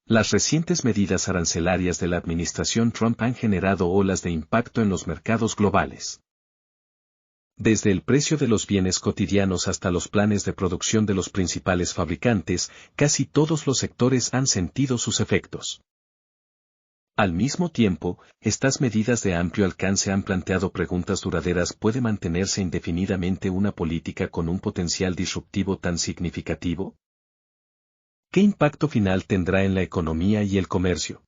Las recientes medidas arancelarias de la administración Trump han generado olas de impacto en los mercados globales. Desde el precio de los bienes cotidianos hasta los planes de producción de los principales fabricantes, casi todos los sectores han sentido sus efectos. Al mismo tiempo, estas medidas de amplio alcance han planteado preguntas duraderas. ¿Puede mantenerse indefinidamente una política con un potencial disruptivo tan significativo? ¿Qué impacto final tendrá en la economía y el comercio?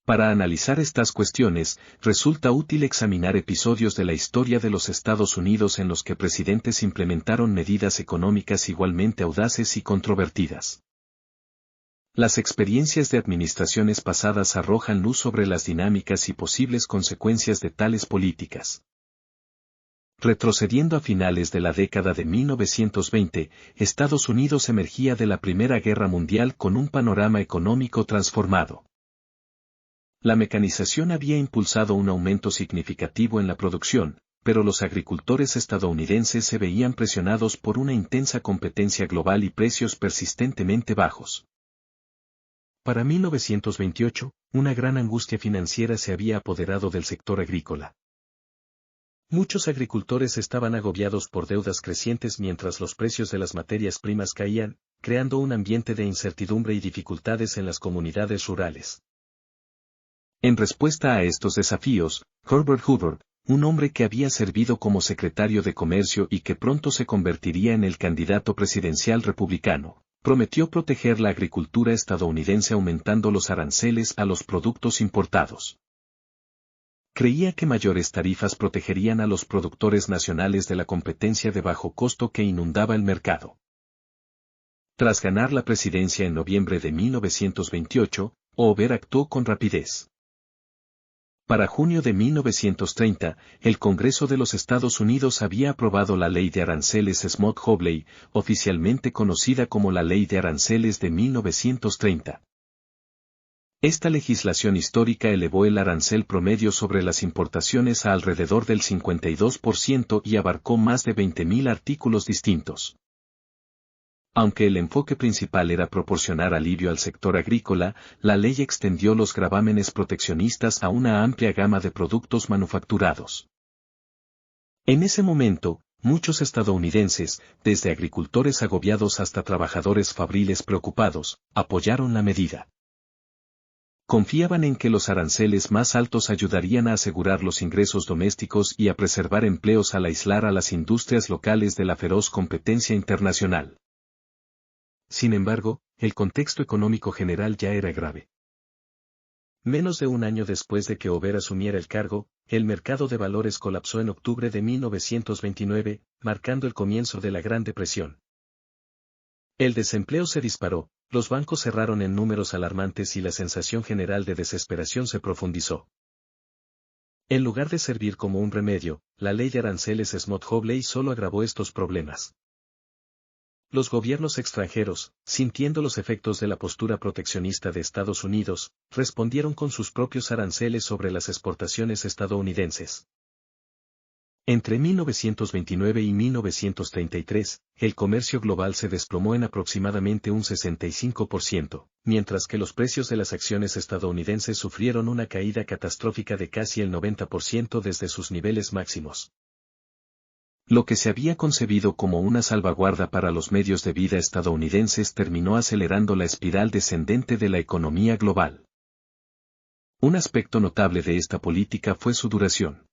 Para analizar estas cuestiones, resulta útil examinar episodios de la historia de los Estados Unidos en los que presidentes implementaron medidas económicas igualmente audaces y controvertidas. Las experiencias de administraciones pasadas arrojan luz sobre las dinámicas y posibles consecuencias de tales políticas. Retrocediendo a finales de la década de 1920, Estados Unidos emergía de la Primera Guerra Mundial con un panorama económico transformado. La mecanización había impulsado un aumento significativo en la producción, pero los agricultores estadounidenses se veían presionados por una intensa competencia global y precios persistentemente bajos. Para 1928, una gran angustia financiera se había apoderado del sector agrícola. Muchos agricultores estaban agobiados por deudas crecientes mientras los precios de las materias primas caían, creando un ambiente de incertidumbre y dificultades en las comunidades rurales. En respuesta a estos desafíos, Herbert Hoover, un hombre que había servido como secretario de Comercio y que pronto se convertiría en el candidato presidencial republicano, prometió proteger la agricultura estadounidense aumentando los aranceles a los productos importados. Creía que mayores tarifas protegerían a los productores nacionales de la competencia de bajo costo que inundaba el mercado. Tras ganar la presidencia en noviembre de 1928, Hoover actuó con rapidez. Para junio de 1930, el Congreso de los Estados Unidos había aprobado la Ley de Aranceles Smoot-Hawley, oficialmente conocida como la Ley de Aranceles de 1930. Esta legislación histórica elevó el arancel promedio sobre las importaciones a alrededor del 52% y abarcó más de 20.000 artículos distintos. Aunque el enfoque principal era proporcionar alivio al sector agrícola, la ley extendió los gravámenes proteccionistas a una amplia gama de productos manufacturados. En ese momento, muchos estadounidenses, desde agricultores agobiados hasta trabajadores fabriles preocupados, apoyaron la medida. Confiaban en que los aranceles más altos ayudarían a asegurar los ingresos domésticos y a preservar empleos al aislar a las industrias locales de la feroz competencia internacional. Sin embargo, el contexto económico general ya era grave. Menos de un año después de que Hoover asumiera el cargo, el mercado de valores colapsó en octubre de 1929, marcando el comienzo de la Gran Depresión. El desempleo se disparó, los bancos cerraron en números alarmantes y la sensación general de desesperación se profundizó. En lugar de servir como un remedio, la ley de aranceles Smoot-Hawley solo agravó estos problemas. Los gobiernos extranjeros, sintiendo los efectos de la postura proteccionista de Estados Unidos, respondieron con sus propios aranceles sobre las exportaciones estadounidenses. Entre 1929 y 1933, el comercio global se desplomó en aproximadamente un 65%, mientras que los precios de las acciones estadounidenses sufrieron una caída catastrófica de casi el 90% desde sus niveles máximos. Lo que se había concebido como una salvaguarda para los medios de vida estadounidenses terminó acelerando la espiral descendente de la economía global. Un aspecto notable de esta política fue su duración.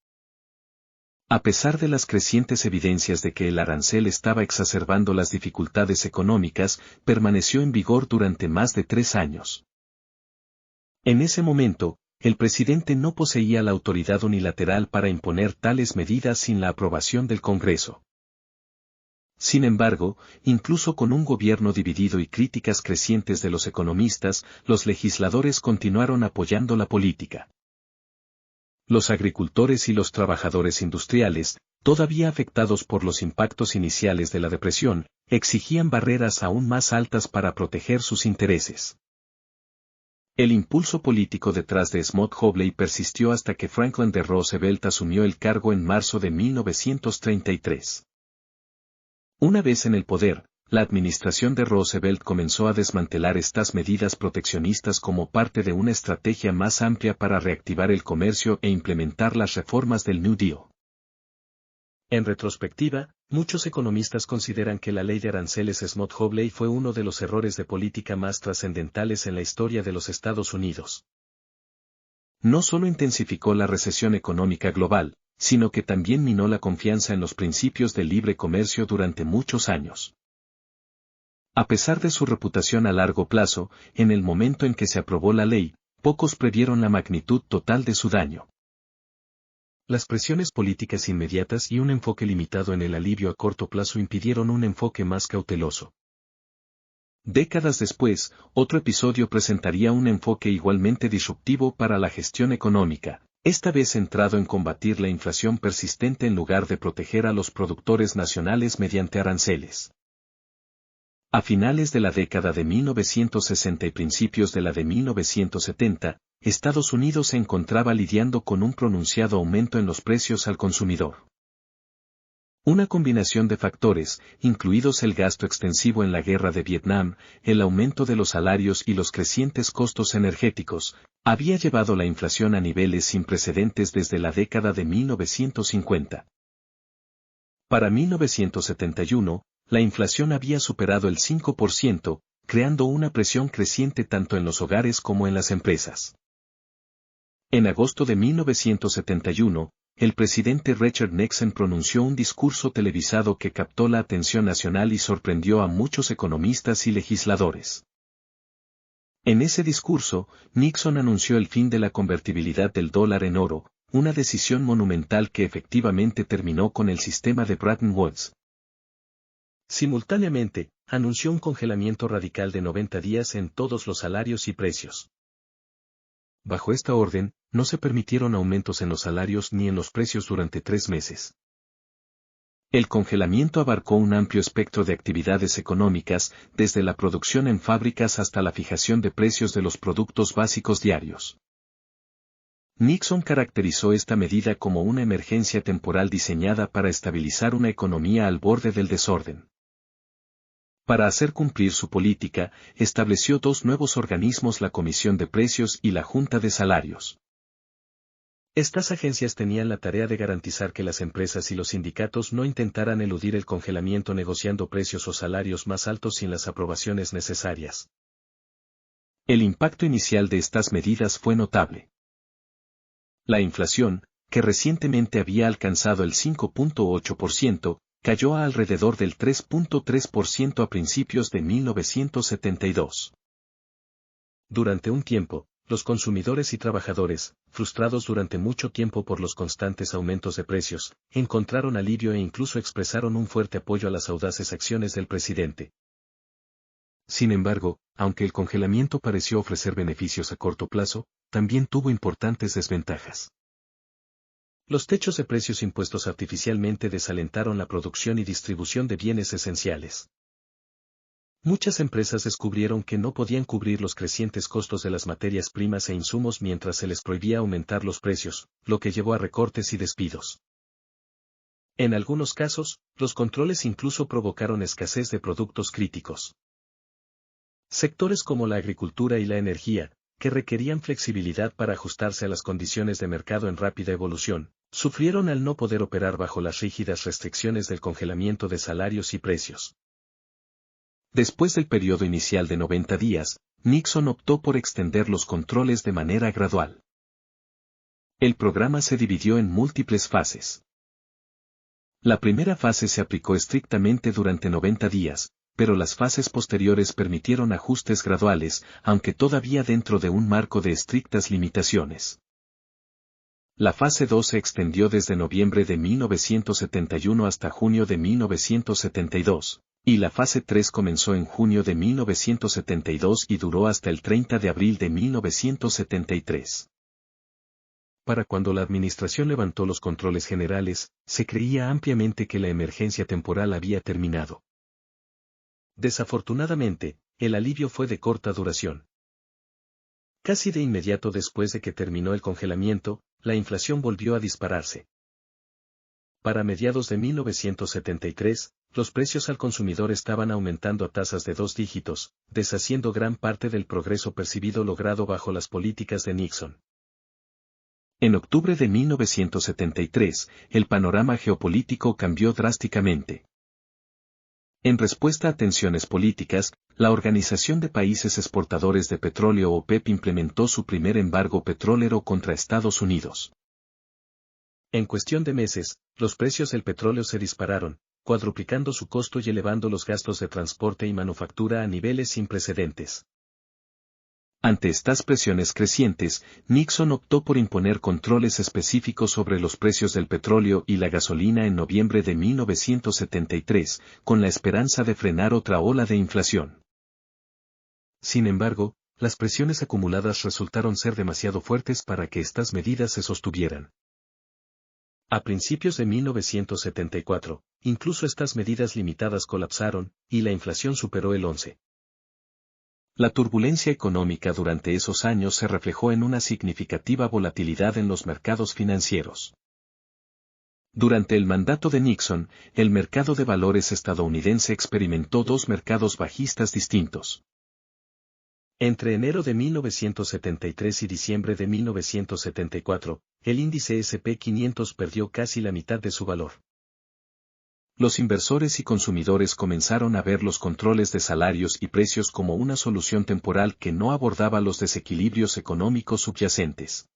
A pesar de las crecientes evidencias de que el arancel estaba exacerbando las dificultades económicas, permaneció en vigor durante más de 3 años. En ese momento, el presidente no poseía la autoridad unilateral para imponer tales medidas sin la aprobación del Congreso. Sin embargo, incluso con un gobierno dividido y críticas crecientes de los economistas, los legisladores continuaron apoyando la política. Los agricultores y los trabajadores industriales, todavía afectados por los impactos iniciales de la depresión, exigían barreras aún más altas para proteger sus intereses. El impulso político detrás de Smoot-Hawley persistió hasta que Franklin D. Roosevelt asumió el cargo en marzo de 1933. Una vez en el poder, La administración de Roosevelt comenzó a desmantelar estas medidas proteccionistas como parte de una estrategia más amplia para reactivar el comercio e implementar las reformas del New Deal. En retrospectiva, muchos economistas consideran que la ley de aranceles Smoot-Hawley fue uno de los errores de política más trascendentales en la historia de los Estados Unidos. No solo intensificó la recesión económica global, sino que también minó la confianza en los principios del libre comercio durante muchos años. A pesar de su reputación a largo plazo, en el momento en que se aprobó la ley, pocos previeron la magnitud total de su daño. Las presiones políticas inmediatas y un enfoque limitado en el alivio a corto plazo impidieron un enfoque más cauteloso. Décadas después, otro episodio presentaría un enfoque igualmente disruptivo para la gestión económica, esta vez centrado en combatir la inflación persistente en lugar de proteger a los productores nacionales mediante aranceles. A finales de la década de 1960 y principios de la de 1970, Estados Unidos se encontraba lidiando con un pronunciado aumento en los precios al consumidor. Una combinación de factores, incluidos el gasto extensivo en la guerra de Vietnam, el aumento de los salarios y los crecientes costos energéticos, había llevado la inflación a niveles sin precedentes desde la década de 1950. Para 1971, la inflación había superado el 5%, creando una presión creciente tanto en los hogares como en las empresas. En agosto de 1971, el presidente Richard Nixon pronunció un discurso televisado que captó la atención nacional y sorprendió a muchos economistas y legisladores. En ese discurso, Nixon anunció el fin de la convertibilidad del dólar en oro, una decisión monumental que efectivamente terminó con el sistema de Bretton Woods. Simultáneamente, anunció un congelamiento radical de 90 días en todos los salarios y precios. Bajo esta orden, no se permitieron aumentos en los salarios ni en los precios durante 3 meses. El congelamiento abarcó un amplio espectro de actividades económicas, desde la producción en fábricas hasta la fijación de precios de los productos básicos diarios. Nixon caracterizó esta medida como una emergencia temporal diseñada para estabilizar una economía al borde del desorden. Para hacer cumplir su política, estableció 2 nuevos organismos: la Comisión de Precios y la Junta de Salarios. Estas agencias tenían la tarea de garantizar que las empresas y los sindicatos no intentaran eludir el congelamiento negociando precios o salarios más altos sin las aprobaciones necesarias. El impacto inicial de estas medidas fue notable. La inflación, que recientemente había alcanzado el 5.8%, cayó a alrededor del 3.3% a principios de 1972. Durante un tiempo, los consumidores y trabajadores, frustrados durante mucho tiempo por los constantes aumentos de precios, encontraron alivio e incluso expresaron un fuerte apoyo a las audaces acciones del presidente. Sin embargo, aunque el congelamiento pareció ofrecer beneficios a corto plazo, también tuvo importantes desventajas. Los techos de precios impuestos artificialmente desalentaron la producción y distribución de bienes esenciales. Muchas empresas descubrieron que no podían cubrir los crecientes costos de las materias primas e insumos mientras se les prohibía aumentar los precios, lo que llevó a recortes y despidos. En algunos casos, los controles incluso provocaron escasez de productos críticos. Sectores como la agricultura y la energía, que requerían flexibilidad para ajustarse a las condiciones de mercado en rápida evolución, sufrieron al no poder operar bajo las rígidas restricciones del congelamiento de salarios y precios. Después del periodo inicial de 90 días, Nixon optó por extender los controles de manera gradual. El programa se dividió en múltiples fases. La primera fase se aplicó estrictamente durante 90 días, pero las fases posteriores permitieron ajustes graduales, aunque todavía dentro de un marco de estrictas limitaciones. La fase 2 se extendió desde noviembre de 1971 hasta junio de 1972, y la fase 3 comenzó en junio de 1972 y duró hasta el 30 de abril de 1973. Para cuando la administración levantó los controles generales, se creía ampliamente que la emergencia temporal había terminado. Desafortunadamente, el alivio fue de corta duración. Casi de inmediato después de que terminó el congelamiento, la inflación volvió a dispararse. Para mediados de 1973, los precios al consumidor estaban aumentando a tasas de 2 dígitos, deshaciendo gran parte del progreso percibido logrado bajo las políticas de Nixon. En octubre de 1973, el panorama geopolítico cambió drásticamente. En respuesta a tensiones políticas, la Organización de Países Exportadores de Petróleo OPEP implementó su primer embargo petrolero contra Estados Unidos. En cuestión de meses, los precios del petróleo se dispararon, cuadruplicando su costo y elevando los gastos de transporte y manufactura a niveles sin precedentes. Ante estas presiones crecientes, Nixon optó por imponer controles específicos sobre los precios del petróleo y la gasolina en noviembre de 1973, con la esperanza de frenar otra ola de inflación. Sin embargo, las presiones acumuladas resultaron ser demasiado fuertes para que estas medidas se sostuvieran. A principios de 1974, incluso estas medidas limitadas colapsaron, y la inflación superó el 11%. La turbulencia económica durante esos años se reflejó en una significativa volatilidad en los mercados financieros. Durante el mandato de Nixon, el mercado de valores estadounidense experimentó dos mercados bajistas distintos. Entre enero de 1973 y diciembre de 1974, el índice S&P 500 perdió casi la mitad de su valor. Los inversores y consumidores comenzaron a ver los controles de salarios y precios como una solución temporal que no abordaba los desequilibrios económicos subyacentes.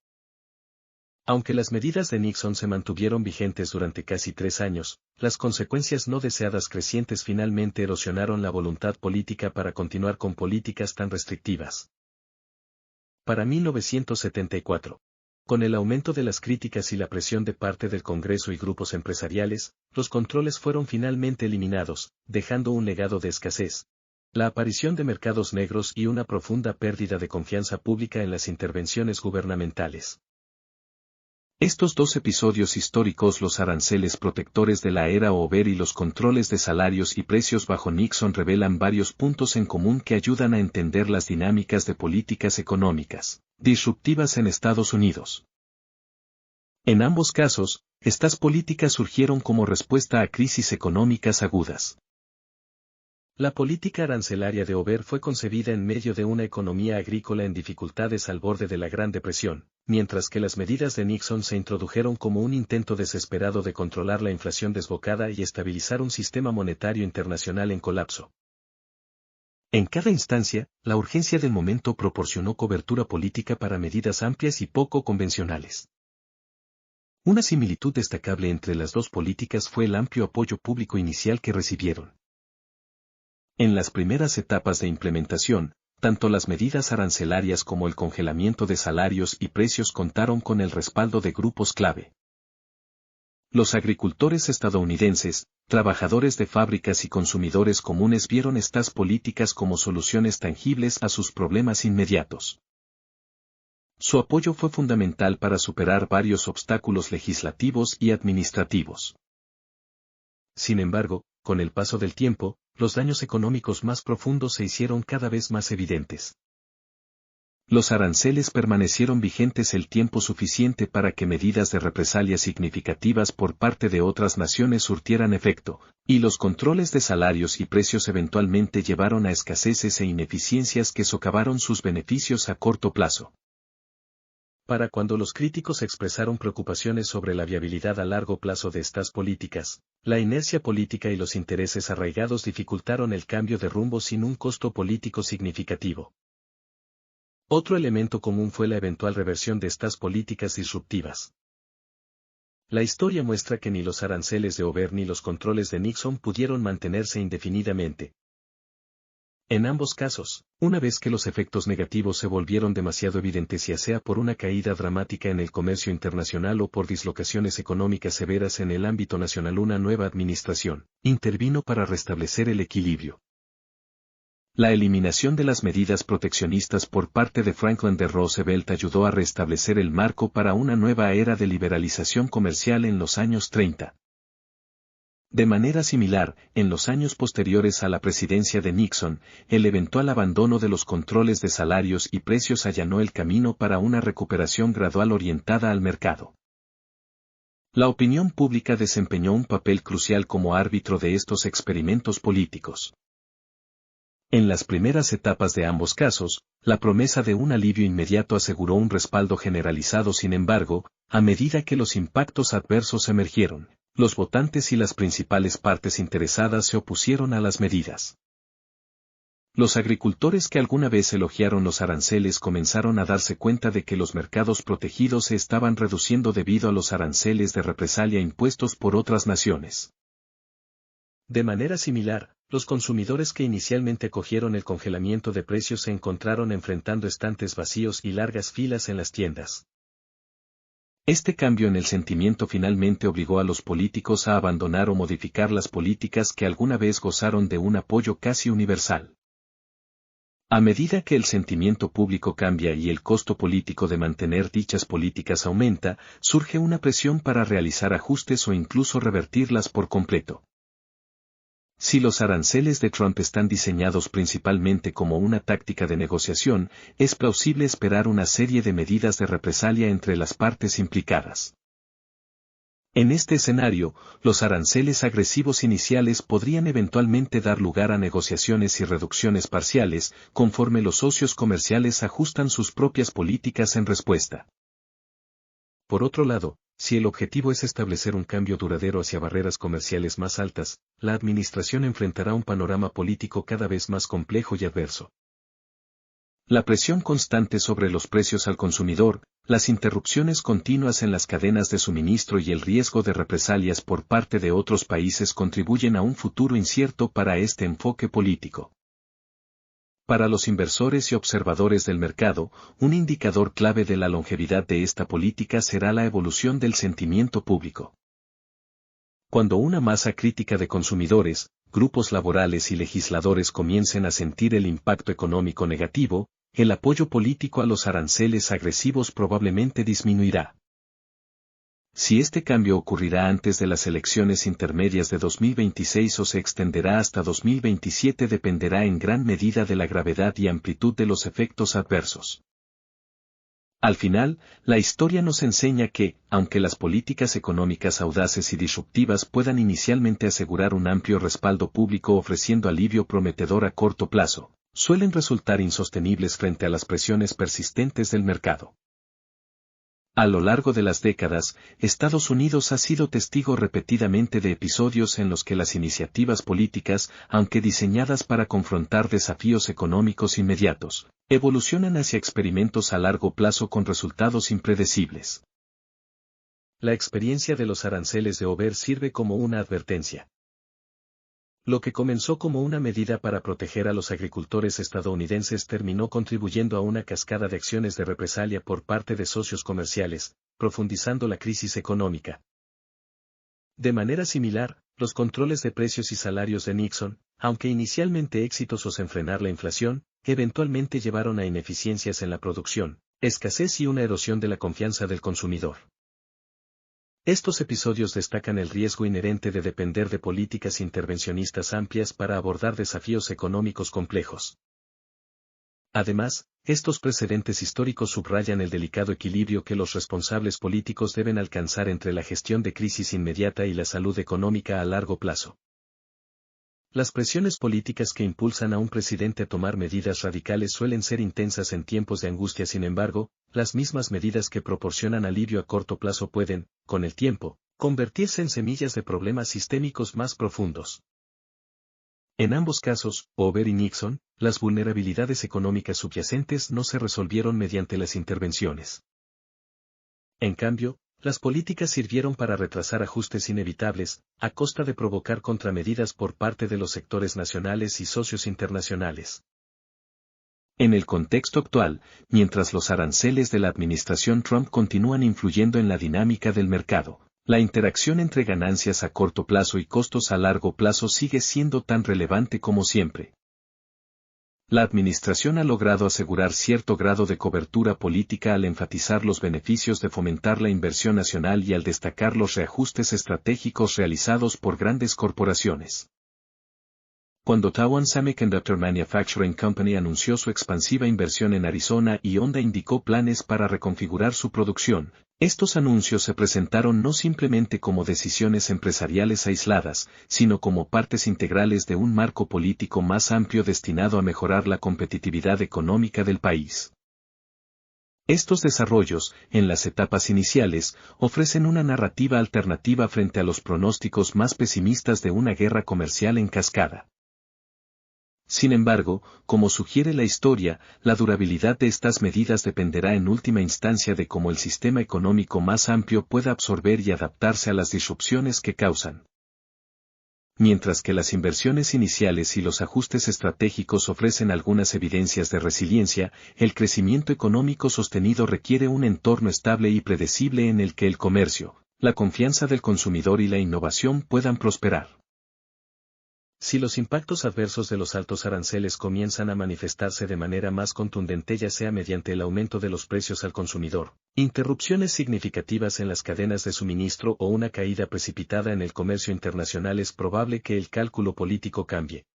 Aunque las medidas de Nixon se mantuvieron vigentes durante casi 3 años, las consecuencias no deseadas crecientes finalmente erosionaron la voluntad política para continuar con políticas tan restrictivas. Para 1974. Con el aumento de las críticas y la presión de parte del Congreso y grupos empresariales, los controles fueron finalmente eliminados, dejando un legado de escasez, la aparición de mercados negros y una profunda pérdida de confianza pública en las intervenciones gubernamentales. Estos dos episodios históricos, los aranceles protectores de la era Hoover y los controles de salarios y precios bajo Nixon, revelan varios puntos en común que ayudan a entender las dinámicas de políticas económicas disruptivas en Estados Unidos. En ambos casos, estas políticas surgieron como respuesta a crisis económicas agudas. La política arancelaria de Hoover fue concebida en medio de una economía agrícola en dificultades al borde de la Gran Depresión, mientras que las medidas de Nixon se introdujeron como un intento desesperado de controlar la inflación desbocada y estabilizar un sistema monetario internacional en colapso. En cada instancia, la urgencia del momento proporcionó cobertura política para medidas amplias y poco convencionales. Una similitud destacable entre las dos políticas fue el amplio apoyo público inicial que recibieron. En las primeras etapas de implementación, tanto las medidas arancelarias como el congelamiento de salarios y precios contaron con el respaldo de grupos clave. Los agricultores estadounidenses, trabajadores de fábricas y consumidores comunes vieron estas políticas como soluciones tangibles a sus problemas inmediatos. Su apoyo fue fundamental para superar varios obstáculos legislativos y administrativos. Sin embargo, con el paso del tiempo, los daños económicos más profundos se hicieron cada vez más evidentes. Los aranceles permanecieron vigentes el tiempo suficiente para que medidas de represalia significativas por parte de otras naciones surtieran efecto, y los controles de salarios y precios eventualmente llevaron a escaseces e ineficiencias que socavaron sus beneficios a corto plazo. Para cuando los críticos expresaron preocupaciones sobre la viabilidad a largo plazo de estas políticas, la inercia política y los intereses arraigados dificultaron el cambio de rumbo sin un costo político significativo. Otro elemento común fue la eventual reversión de estas políticas disruptivas. La historia muestra que ni los aranceles de Hoover ni los controles de Nixon pudieron mantenerse indefinidamente. En ambos casos, una vez que los efectos negativos se volvieron demasiado evidentes, ya sea por una caída dramática en el comercio internacional o por dislocaciones económicas severas en el ámbito nacional, una nueva administración intervino para restablecer el equilibrio. La eliminación de las medidas proteccionistas por parte de Franklin D. Roosevelt ayudó a restablecer el marco para una nueva era de liberalización comercial en los años 30. De manera similar, en los años posteriores a la presidencia de Nixon, el eventual abandono de los controles de salarios y precios allanó el camino para una recuperación gradual orientada al mercado. La opinión pública desempeñó un papel crucial como árbitro de estos experimentos políticos. En las primeras etapas de ambos casos, la promesa de un alivio inmediato aseguró un respaldo generalizado. Sin embargo, a medida que los impactos adversos emergieron, los votantes y las principales partes interesadas se opusieron a las medidas. Los agricultores que alguna vez elogiaron los aranceles comenzaron a darse cuenta de que los mercados protegidos se estaban reduciendo debido a los aranceles de represalia impuestos por otras naciones. De manera similar, los consumidores que inicialmente acogieron el congelamiento de precios se encontraron enfrentando estantes vacíos y largas filas en las tiendas. Este cambio en el sentimiento finalmente obligó a los políticos a abandonar o modificar las políticas que alguna vez gozaron de un apoyo casi universal. A medida que el sentimiento público cambia y el costo político de mantener dichas políticas aumenta, surge una presión para realizar ajustes o incluso revertirlas por completo. Si los aranceles de Trump están diseñados principalmente como una táctica de negociación, es plausible esperar una serie de medidas de represalia entre las partes implicadas. En este escenario, los aranceles agresivos iniciales podrían eventualmente dar lugar a negociaciones y reducciones parciales, conforme los socios comerciales ajustan sus propias políticas en respuesta. Por otro lado, si el objetivo es establecer un cambio duradero hacia barreras comerciales más altas, la administración enfrentará un panorama político cada vez más complejo y adverso. La presión constante sobre los precios al consumidor, las interrupciones continuas en las cadenas de suministro y el riesgo de represalias por parte de otros países contribuyen a un futuro incierto para este enfoque político. Para los inversores y observadores del mercado, un indicador clave de la longevidad de esta política será la evolución del sentimiento público. Cuando una masa crítica de consumidores, grupos laborales y legisladores comiencen a sentir el impacto económico negativo, el apoyo político a los aranceles agresivos probablemente disminuirá. Si este cambio ocurrirá antes de las elecciones intermedias de 2026 o se extenderá hasta 2027 dependerá en gran medida de la gravedad y amplitud de los efectos adversos. Al final, la historia nos enseña que, aunque las políticas económicas audaces y disruptivas puedan inicialmente asegurar un amplio respaldo público ofreciendo alivio prometedor a corto plazo, suelen resultar insostenibles frente a las presiones persistentes del mercado. A lo largo de las décadas, Estados Unidos ha sido testigo repetidamente de episodios en los que las iniciativas políticas, aunque diseñadas para confrontar desafíos económicos inmediatos, evolucionan hacia experimentos a largo plazo con resultados impredecibles. La experiencia de los aranceles de Over sirve como una advertencia. Lo que comenzó como una medida para proteger a los agricultores estadounidenses terminó contribuyendo a una cascada de acciones de represalia por parte de socios comerciales, profundizando la crisis económica. De manera similar, los controles de precios y salarios de Nixon, aunque inicialmente exitosos en frenar la inflación, eventualmente llevaron a ineficiencias en la producción, escasez y una erosión de la confianza del consumidor. Estos episodios destacan el riesgo inherente de depender de políticas intervencionistas amplias para abordar desafíos económicos complejos. Además, estos precedentes históricos subrayan el delicado equilibrio que los responsables políticos deben alcanzar entre la gestión de crisis inmediata y la salud económica a largo plazo. Las presiones políticas que impulsan a un presidente a tomar medidas radicales suelen ser intensas en tiempos de angustia. Sin embargo, las mismas medidas que proporcionan alivio a corto plazo pueden, con el tiempo, convertirse en semillas de problemas sistémicos más profundos. En ambos casos, Over y Nixon, las vulnerabilidades económicas subyacentes no se resolvieron mediante las intervenciones. En cambio, las políticas sirvieron para retrasar ajustes inevitables, a costa de provocar contramedidas por parte de los sectores nacionales y socios internacionales. En el contexto actual, mientras los aranceles de la administración Trump continúan influyendo en la dinámica del mercado, la interacción entre ganancias a corto plazo y costos a largo plazo sigue siendo tan relevante como siempre. La administración ha logrado asegurar cierto grado de cobertura política al enfatizar los beneficios de fomentar la inversión nacional y al destacar los reajustes estratégicos realizados por grandes corporaciones. Cuando Taiwan Semiconductor Manufacturing Company anunció su expansiva inversión en Arizona y Honda indicó planes para reconfigurar su producción, estos anuncios se presentaron no simplemente como decisiones empresariales aisladas, sino como partes integrales de un marco político más amplio destinado a mejorar la competitividad económica del país. Estos desarrollos, en las etapas iniciales, ofrecen una narrativa alternativa frente a los pronósticos más pesimistas de una guerra comercial en cascada. Sin embargo, como sugiere la historia, la durabilidad de estas medidas dependerá en última instancia de cómo el sistema económico más amplio pueda absorber y adaptarse a las disrupciones que causan. Mientras que las inversiones iniciales y los ajustes estratégicos ofrecen algunas evidencias de resiliencia, el crecimiento económico sostenido requiere un entorno estable y predecible en el que el comercio, la confianza del consumidor y la innovación puedan prosperar. Si los impactos adversos de los altos aranceles comienzan a manifestarse de manera más contundente, ya sea mediante el aumento de los precios al consumidor, interrupciones significativas en las cadenas de suministro o una caída precipitada en el comercio internacional, es probable que el cálculo político cambie.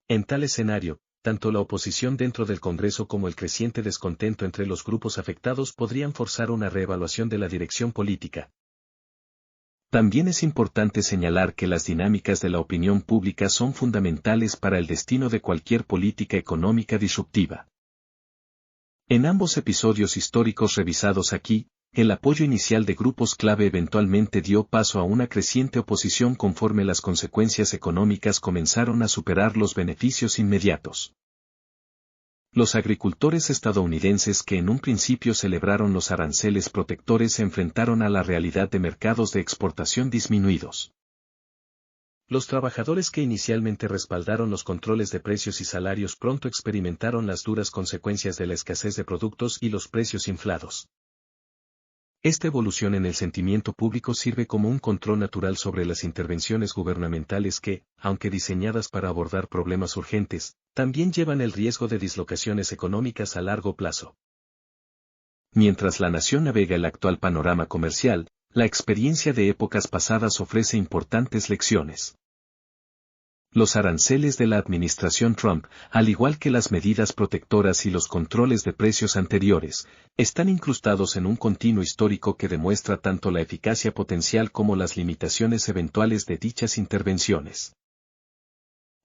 En tal escenario, tanto la oposición dentro del Congreso como el creciente descontento entre los grupos afectados podrían forzar una reevaluación de la dirección política. También es importante señalar que las dinámicas de la opinión pública son fundamentales para el destino de cualquier política económica disruptiva. En ambos episodios históricos revisados aquí, el apoyo inicial de grupos clave eventualmente dio paso a una creciente oposición conforme las consecuencias económicas comenzaron a superar los beneficios inmediatos. Los agricultores estadounidenses que en un principio celebraron los aranceles protectores se enfrentaron a la realidad de mercados de exportación disminuidos. Los trabajadores que inicialmente respaldaron los controles de precios y salarios pronto experimentaron las duras consecuencias de la escasez de productos y los precios inflados. Esta evolución en el sentimiento público sirve como un control natural sobre las intervenciones gubernamentales que, aunque diseñadas para abordar problemas urgentes, también llevan el riesgo de dislocaciones económicas a largo plazo. Mientras la nación navega el actual panorama comercial, la experiencia de épocas pasadas ofrece importantes lecciones. Los aranceles de la administración Trump, al igual que las medidas protectoras y los controles de precios anteriores, están incrustados en un continuo histórico que demuestra tanto la eficacia potencial como las limitaciones eventuales de dichas intervenciones.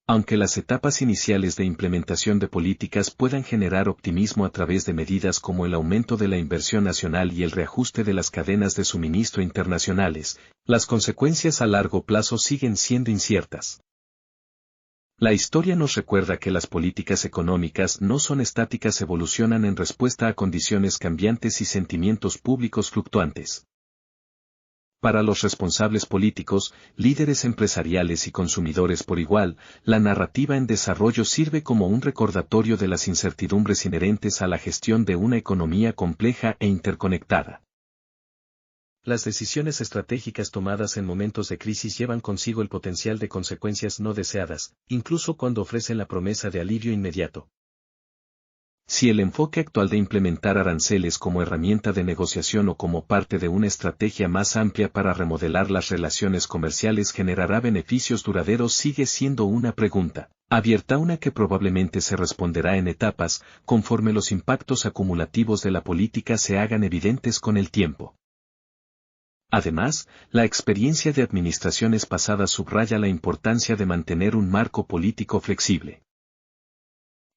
Aunque las etapas iniciales de implementación de políticas puedan generar optimismo a través de medidas como el aumento de la inversión nacional y el reajuste de las cadenas de suministro internacionales, las consecuencias a largo plazo siguen siendo inciertas. La historia nos recuerda que las políticas económicas no son estáticas, evolucionan en respuesta a condiciones cambiantes y sentimientos públicos fluctuantes. Para los responsables políticos, líderes empresariales y consumidores por igual, la narrativa en desarrollo sirve como un recordatorio de las incertidumbres inherentes a la gestión de una economía compleja e interconectada. Las decisiones estratégicas tomadas en momentos de crisis llevan consigo el potencial de consecuencias no deseadas, incluso cuando ofrecen la promesa de alivio inmediato. Si el enfoque actual de implementar aranceles como herramienta de negociación o como parte de una estrategia más amplia para remodelar las relaciones comerciales generará beneficios duraderos, sigue siendo una pregunta abierta, una que probablemente se responderá en etapas, conforme los impactos acumulativos de la política se hagan evidentes con el tiempo. Además, la experiencia de administraciones pasadas subraya la importancia de mantener un marco político flexible.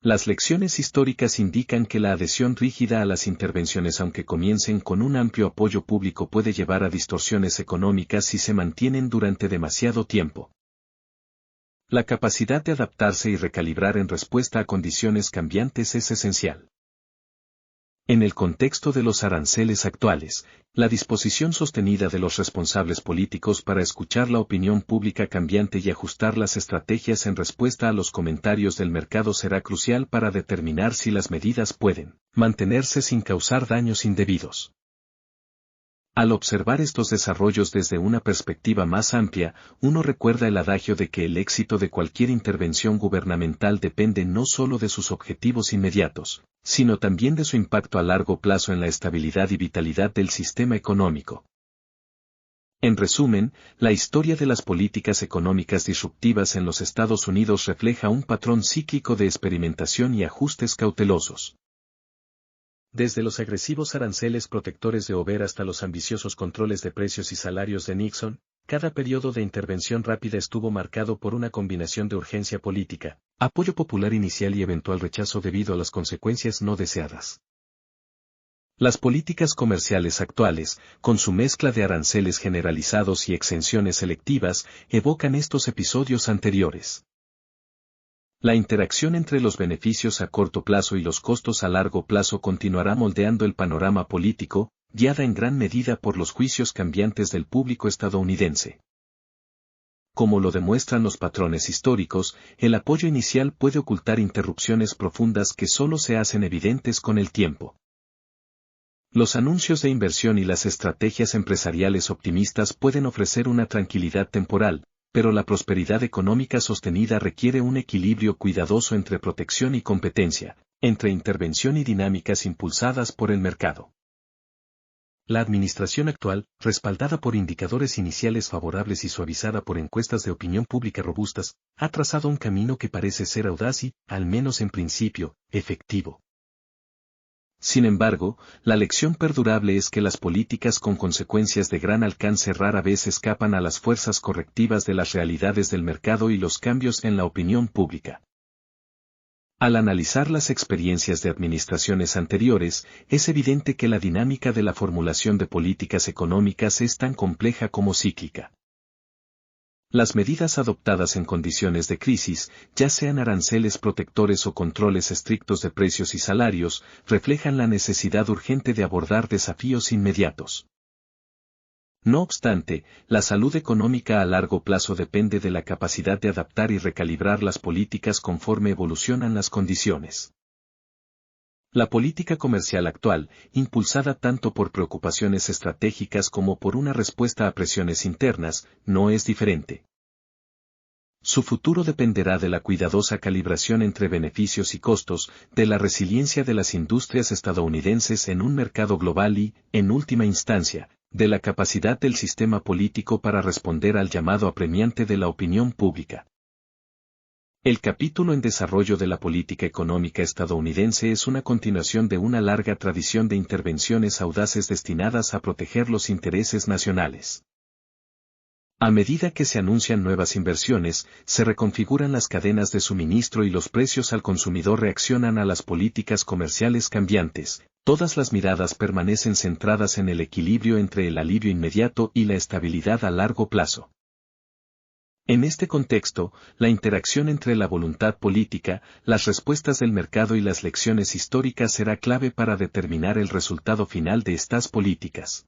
Las lecciones históricas indican que la adhesión rígida a las intervenciones, aunque comiencen con un amplio apoyo público, puede llevar a distorsiones económicas si se mantienen durante demasiado tiempo. La capacidad de adaptarse y recalibrar en respuesta a condiciones cambiantes es esencial. En el contexto de los aranceles actuales, la disposición sostenida de los responsables políticos para escuchar la opinión pública cambiante y ajustar las estrategias en respuesta a los comentarios del mercado será crucial para determinar si las medidas pueden mantenerse sin causar daños indebidos. Al observar estos desarrollos desde una perspectiva más amplia, uno recuerda el adagio de que el éxito de cualquier intervención gubernamental depende no solo de sus objetivos inmediatos, sino también de su impacto a largo plazo en la estabilidad y vitalidad del sistema económico. En resumen, la historia de las políticas económicas disruptivas en los Estados Unidos refleja un patrón cíclico de experimentación y ajustes cautelosos. Desde los agresivos aranceles protectores de Hoover hasta los ambiciosos controles de precios y salarios de Nixon, cada periodo de intervención rápida estuvo marcado por una combinación de urgencia política, apoyo popular inicial y eventual rechazo debido a las consecuencias no deseadas. Las políticas comerciales actuales, con su mezcla de aranceles generalizados y exenciones selectivas, evocan estos episodios anteriores. La interacción entre los beneficios a corto plazo y los costos a largo plazo continuará moldeando el panorama político, guiada en gran medida por los juicios cambiantes del público estadounidense. Como lo demuestran los patrones históricos, el apoyo inicial puede ocultar interrupciones profundas que solo se hacen evidentes con el tiempo. Los anuncios de inversión y las estrategias empresariales optimistas pueden ofrecer una tranquilidad temporal, pero la prosperidad económica sostenida requiere un equilibrio cuidadoso entre protección y competencia, entre intervención y dinámicas impulsadas por el mercado. La administración actual, respaldada por indicadores iniciales favorables y suavizada por encuestas de opinión pública robustas, ha trazado un camino que parece ser audaz y, al menos en principio, efectivo. Sin embargo, la lección perdurable es que las políticas con consecuencias de gran alcance rara vez escapan a las fuerzas correctivas de las realidades del mercado y los cambios en la opinión pública. Al analizar las experiencias de administraciones anteriores, es evidente que la dinámica de la formulación de políticas económicas es tan compleja como cíclica. Las medidas adoptadas en condiciones de crisis, ya sean aranceles protectores o controles estrictos de precios y salarios, reflejan la necesidad urgente de abordar desafíos inmediatos. No obstante, la salud económica a largo plazo depende de la capacidad de adaptar y recalibrar las políticas conforme evolucionan las condiciones. La política comercial actual, impulsada tanto por preocupaciones estratégicas como por una respuesta a presiones internas, no es diferente. Su futuro dependerá de la cuidadosa calibración entre beneficios y costos, de la resiliencia de las industrias estadounidenses en un mercado global y, en última instancia, de la capacidad del sistema político para responder al llamado apremiante de la opinión pública. El capítulo en desarrollo de la política económica estadounidense es una continuación de una larga tradición de intervenciones audaces destinadas a proteger los intereses nacionales. A medida que se anuncian nuevas inversiones, se reconfiguran las cadenas de suministro y los precios al consumidor reaccionan a las políticas comerciales cambiantes. Todas las miradas permanecen centradas en el equilibrio entre el alivio inmediato y la estabilidad a largo plazo. En este contexto, la interacción entre la voluntad política, las respuestas del mercado y las lecciones históricas será clave para determinar el resultado final de estas políticas.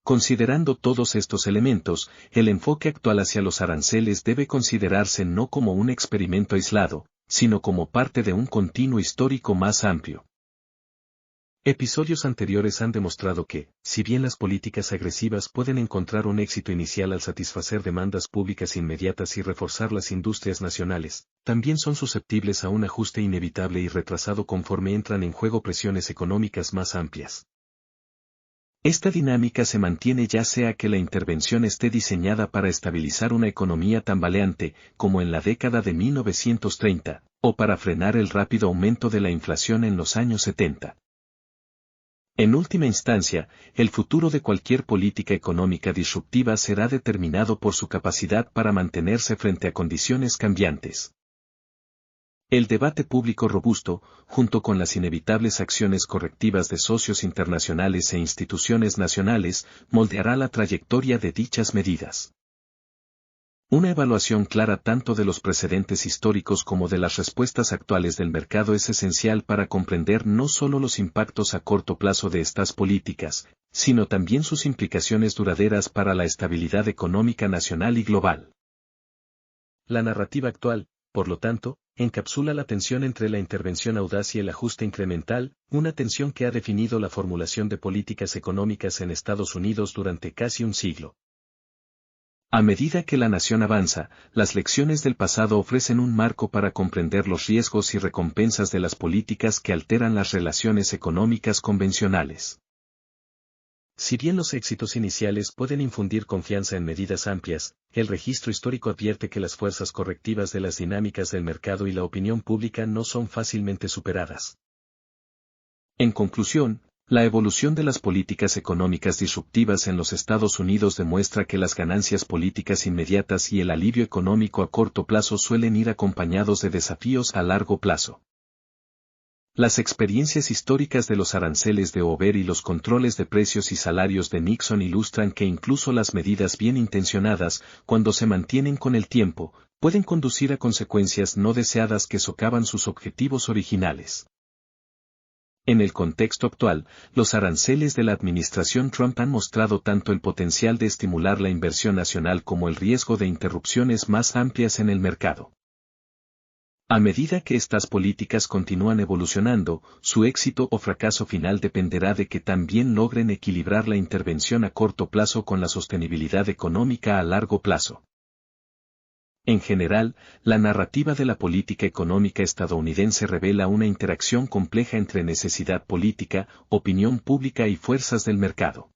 Considerando todos estos elementos, el enfoque actual hacia los aranceles debe considerarse no como un experimento aislado, sino como parte de un continuo histórico más amplio. Episodios anteriores han demostrado que, si bien las políticas agresivas pueden encontrar un éxito inicial al satisfacer demandas públicas inmediatas y reforzar las industrias nacionales, también son susceptibles a un ajuste inevitable y retrasado conforme entran en juego presiones económicas más amplias. Esta dinámica se mantiene ya sea que la intervención esté diseñada para estabilizar una economía tambaleante, como en la década de 1930, o para frenar el rápido aumento de la inflación en los años 70. En última instancia, el futuro de cualquier política económica disruptiva será determinado por su capacidad para mantenerse frente a condiciones cambiantes. El debate público robusto, junto con las inevitables acciones correctivas de socios internacionales e instituciones nacionales, moldeará la trayectoria de dichas medidas. Una evaluación clara tanto de los precedentes históricos como de las respuestas actuales del mercado es esencial para comprender no solo los impactos a corto plazo de estas políticas, sino también sus implicaciones duraderas para la estabilidad económica nacional y global. La narrativa actual, por lo tanto, encapsula la tensión entre la intervención audaz y el ajuste incremental, una tensión que ha definido la formulación de políticas económicas en Estados Unidos durante casi un siglo. A medida que la nación avanza, las lecciones del pasado ofrecen un marco para comprender los riesgos y recompensas de las políticas que alteran las relaciones económicas convencionales. Si bien los éxitos iniciales pueden infundir confianza en medidas amplias, el registro histórico advierte que las fuerzas correctivas de las dinámicas del mercado y la opinión pública no son fácilmente superadas. En conclusión, la evolución de las políticas económicas disruptivas en los Estados Unidos demuestra que las ganancias políticas inmediatas y el alivio económico a corto plazo suelen ir acompañados de desafíos a largo plazo. Las experiencias históricas de los aranceles de Hoover y los controles de precios y salarios de Nixon ilustran que incluso las medidas bien intencionadas, cuando se mantienen con el tiempo, pueden conducir a consecuencias no deseadas que socavan sus objetivos originales. En el contexto actual, los aranceles de la administración Trump han mostrado tanto el potencial de estimular la inversión nacional como el riesgo de interrupciones más amplias en el mercado. A medida que estas políticas continúan evolucionando, su éxito o fracaso final dependerá de que también logren equilibrar la intervención a corto plazo con la sostenibilidad económica a largo plazo. En general, la narrativa de la política económica estadounidense revela una interacción compleja entre necesidad política, opinión pública y fuerzas del mercado.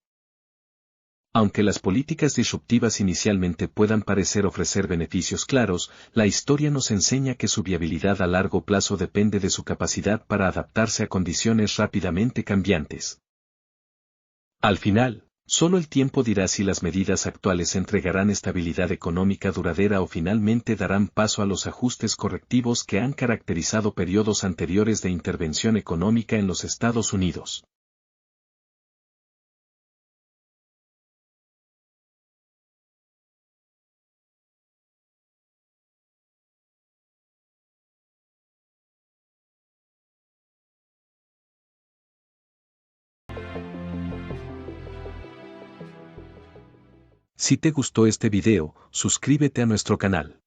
Aunque las políticas disruptivas inicialmente puedan parecer ofrecer beneficios claros, la historia nos enseña que su viabilidad a largo plazo depende de su capacidad para adaptarse a condiciones rápidamente cambiantes. Al final, solo el tiempo dirá si las medidas actuales entregarán estabilidad económica duradera o finalmente darán paso a los ajustes correctivos que han caracterizado periodos anteriores de intervención económica en los Estados Unidos. Si te gustó este video, suscríbete a nuestro canal.